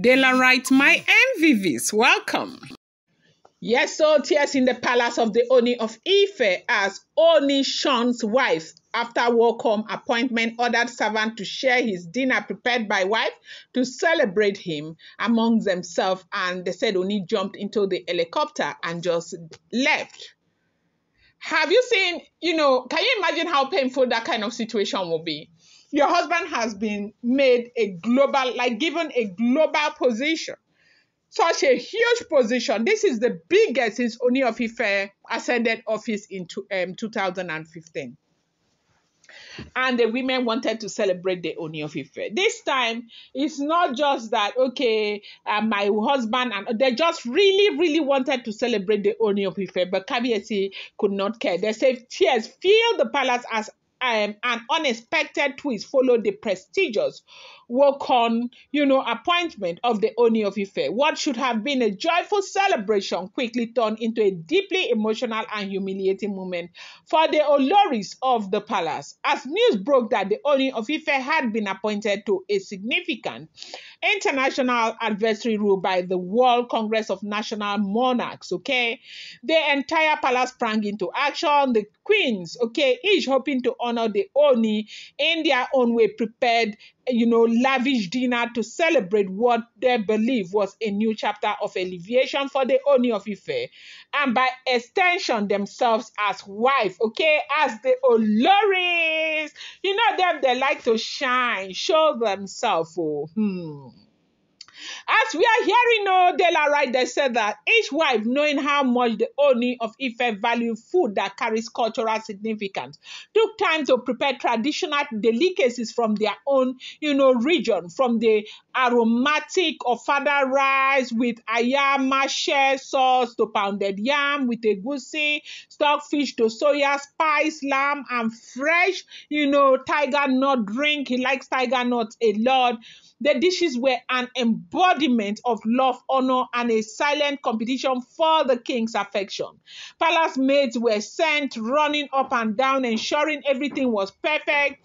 Dela writes, my MVVs, welcome. Yes, so tears in the palace of the Ooni of Ife as Ife Shuns' wife, after WOOCON appointment, ordered servant to share his dinner prepared by wife to celebrate him among themselves. And they said Ooni jumped into the helicopter and just left. Have you seen, can you imagine how painful that kind of situation will be? Your husband has been made a global, given a global position. Such a huge position. This is the biggest since Ooni of Ife ascended office in 2015. And the women wanted to celebrate the Ooni of Ife. This time, it's not just that, okay, my husband, and they just really, really wanted to celebrate the Ooni of Ife, but Kabiyesi could not care. They say tears filled the palace as an unexpected twist followed the prestigious WOOCON, appointment of the Ooni of Ife. What should have been a joyful celebration quickly turned into a deeply emotional and humiliating moment for the Oloris of the palace, as news broke that the Ooni of Ife had been appointed to a significant international advisory role by the World Congress of National Monarchs, okay? The entire palace sprang into action. The queens, okay, each hoping to honor the Ooni in their own way, prepared lavish dinner to celebrate what they believe was a new chapter of alleviation for the Ooni of Ife, and by extension themselves as wife, okay, as the Oloris. Them, they like to shine, show themselves. As we are hearing Dela right, they said that each wife, knowing how much the Ooni of Ife value food that carries cultural significance, took time to prepare traditional delicacies from their own, region, from the aromatic ofada rice with ayama sauce to pounded yam with egusi, stockfish to soya spice, lamb, and fresh, tiger nut drink. He likes tiger nuts a lot. The dishes were an embodiment of love, honor, and a silent competition for the king's affection. Palace maids were sent running up and down, ensuring everything was perfect.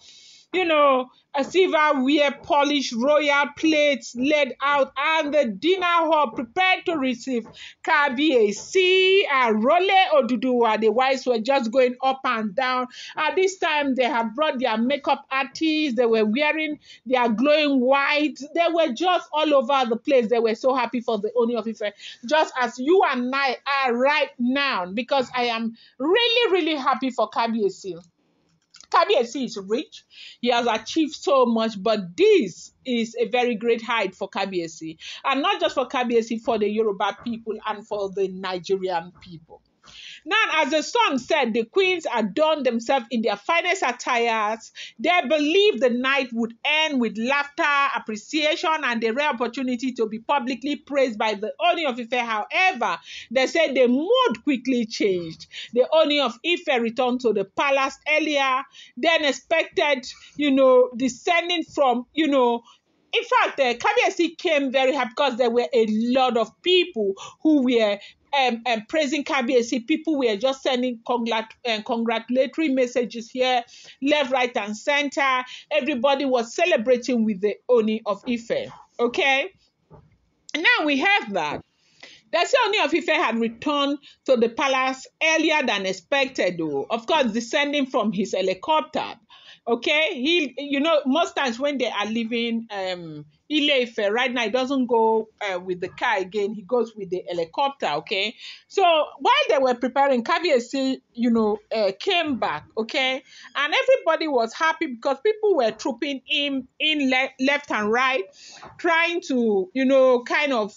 A silverware polished royal plates laid out, and the dinner hall prepared to receive Kabiyesi and Role Oduduwa. The wives were just going up and down. At this time, they had brought their makeup artists. They were wearing their glowing white. They were just all over the place. They were so happy for the Ooni of Ife, just as you and I are right now, because I am really, really happy for Kabiyesi. Kabiyesi is rich. He has achieved so much, but this is a very great height for Kabiyesi. And not just for Kabiyesi, for the Yoruba people and for the Nigerian people. Now, as the song said, the queens adorned themselves in their finest attires. They believed the night would end with laughter, appreciation, and the rare opportunity to be publicly praised by the Ooni of Ife. However, they said the mood quickly changed. The Ooni of Ife returned to the palace earlier than expected, descending from, in fact, Kabiyesi came very happy because there were a lot of people who were praising Kabiyesi. People were just sending congratulatory messages here, left, right, and center. Everybody was celebrating with the Ooni of Ife. Okay? Now we have that. The Ooni of Ife had returned to the palace earlier than expected, though. Of course, descending from his helicopter. Okay, he, most times when they are leaving Ile-Ife, right now, he doesn't go with the car again. He goes with the helicopter, okay? So while they were preparing, Kabiyesi, came back, okay? And everybody was happy because people were trooping him in left and right, trying to, kind of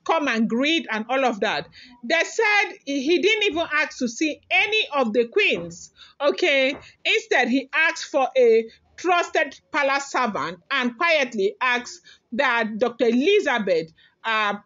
come and greet and all of that. They said he didn't even ask to see any of the queens, okay? Instead, he asked for a trusted palace servant and quietly asked that Dr. Elizabeth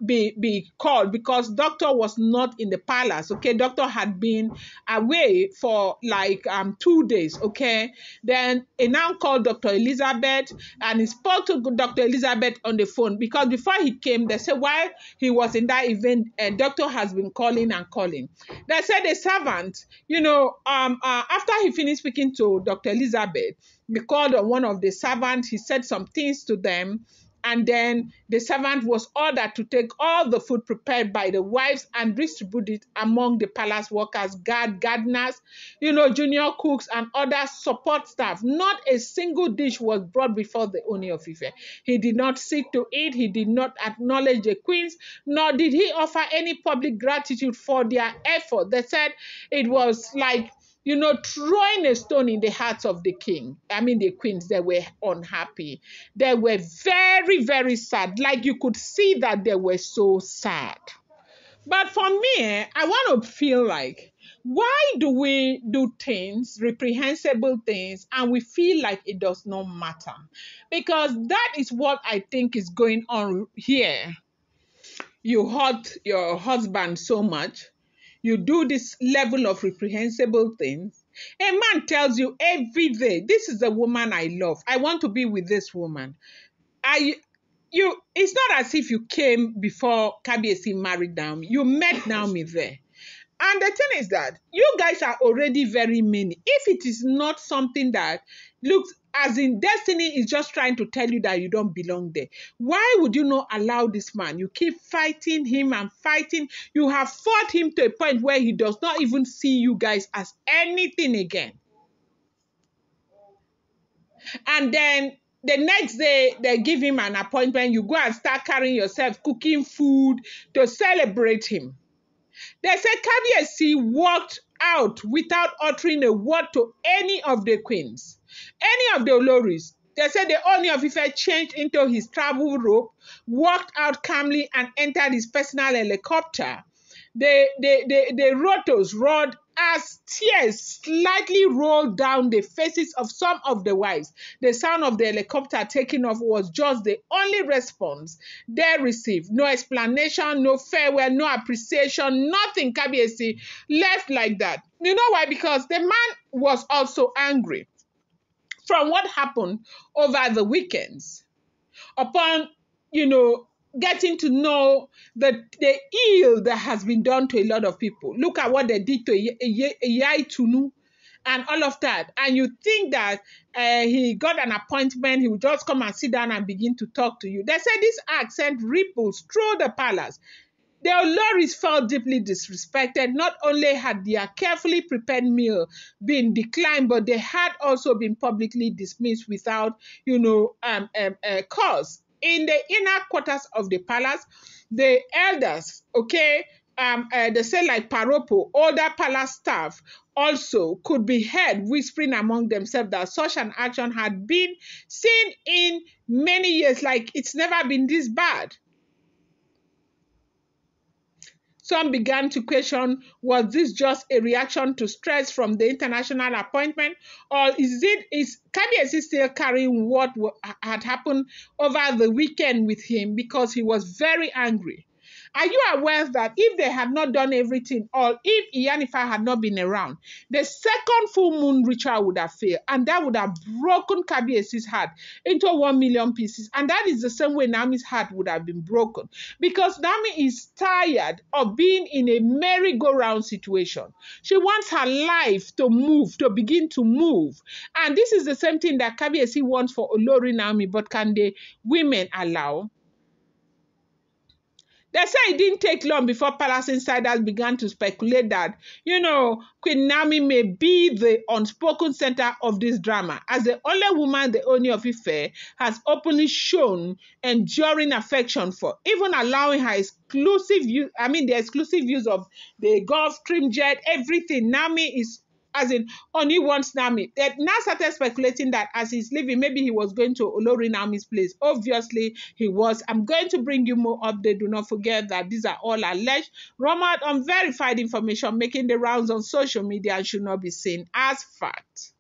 be called because doctor was not in the palace. Okay, doctor had been away for 2 days. Okay, then he now called Dr. Elizabeth and he spoke to Dr. Elizabeth on the phone because before he came, they said while he was in that event, doctor has been calling and calling. They said the servant, after he finished speaking to Dr. Elizabeth, he called on one of the servants. He said some things to them. And then the servant was ordered to take all the food prepared by the wives and distribute it among the palace workers, gardeners, junior cooks, and other support staff. Not a single dish was brought before the Ooni of Ife. He did not seek to eat. He did not acknowledge the queens, nor did he offer any public gratitude for their effort. They said it was like, throwing a stone in the hearts of the the queens. They were unhappy. They were very, very sad. Like, you could see that they were so sad. But for me, I want to feel like, why do we do things, reprehensible things, and we feel like it does not matter? Because that is what I think is going on here. You hurt your husband so much. You do this level of reprehensible things. A man tells you every day, this is the woman I love. I want to be with this woman. It's not as if you came before Kabiyesi married Naomi. You met Naomi there. And the thing is that you guys are already very many. If it is not something that looks as in destiny is just trying to tell you that you don't belong there, why would you not allow this man? You keep fighting him and fighting. You have fought him to a point where he does not even see you guys as anything again. And then the next day, they give him an appointment. You go and start carrying yourself, cooking food to celebrate him. They said Kabiyesi walked out without uttering a word to any of the queens, any of the Oloris. They said the Ooni of Ife changed into his travel robe, walked out calmly, and entered his personal helicopter. The rotos roared as tears slightly rolled down the faces of some of the wives. The sound of the helicopter taking off was just the only response they received. No explanation, no farewell, no appreciation, nothing. Kabiyesi left like that. You know why? Because the man was also angry from what happened over the weekends. Upon, getting to know the ill that has been done to a lot of people. Look at what they did to Yai Tunu and all of that. And you think that he got an appointment, he would just come and sit down and begin to talk to you. They said this act sent ripples through the palace. The Oloris felt deeply disrespected. Not only had their carefully prepared meal been declined, but they had also been publicly dismissed without, cause. In the inner quarters of the palace, the elders, they say like Paropo, older palace staff also could be heard whispering among themselves that such an action had been seen in many years, like it's never been this bad. Some began to question, was this just a reaction to stress from the international appointment, or is Kabiyesi still carrying what had happened over the weekend with him because he was very angry? Are you aware that if they had not done everything, or if Iyanifa had not been around, the second full moon ritual would have failed, and that would have broken Kabiyesi's heart into 1 million pieces. And that is the same way Naomi's heart would have been broken, because Naomi is tired of being in a merry-go-round situation. She wants her life to move, to begin to move. And this is the same thing that Kabiyesi wants for Olori Naomi, but can the women allow? They say it didn't take long before palace insiders began to speculate that, Queen Naomi may be the unspoken center of this drama, as the only woman the Ooni of Ife has openly shown enduring affection for, even allowing her exclusive use, the exclusive use of the Gulfstream jet, everything. Naomi is, as in, Oni wants Naomi. They now started speculating that as he's leaving, maybe he was going to Olori Naomi's place. Obviously, he was. I'm going to bring you more updates. Do not forget that these are all alleged, rumored, unverified information making the rounds on social media and should not be seen as fact.